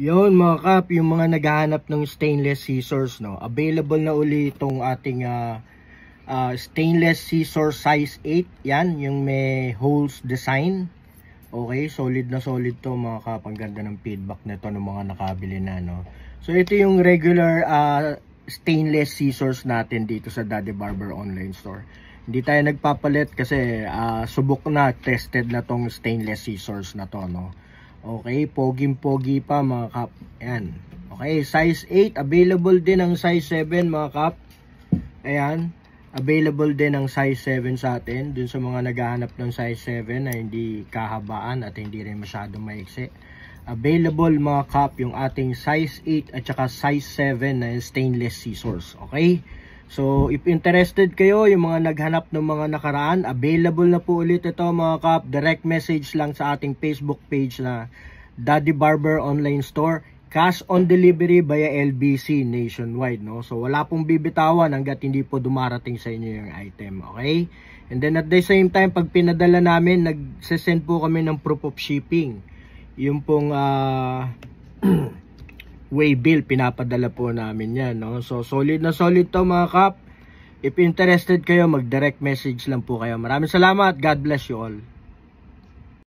Yun mga kap, yung mga naghahanap ng stainless scissors, no, available na uli itong ating stainless scissors size 8. Yan, yung may holes design. Okay, solid na solid to mga kap. Ang ganda ng feedback nito ng mga nakabili na, no. So ito yung regular stainless scissors natin dito sa Daddy Barber online store. Hindi tayo nagpapalit kasi subok na, tested na tong stainless scissors na to, no. Okay, poging-pogi pa mga kap. Ayan. Okay, size 8. Available din ang size 7 mga kap. Ayan. Available din ang size 7 sa atin. Dun sa mga naghahanap ng size 7 na hindi kahabaan at hindi rin masyadong maiksi. Available mga kap yung ating size 8 at saka size 7 na stainless scissors. Okay? So, if interested kayo, yung mga naghanap ng mga nakaraan, available na po ulit ito mga kap. Direct message lang sa ating Facebook page na Daddy Barber Online Store. Cash on delivery via LBC nationwide, no? So, wala pong bibitawan hanggat hindi po dumarating sa inyo yung item, okay? And then at the same time, pag pinadala namin, nagsesend po kami ng proof of shipping. Yung pong waybill, pinapadala po namin yan, no? So, solid na solid to mga kap. If interested kayo, mag-direct message lang po kayo. Maraming salamat. God bless you all.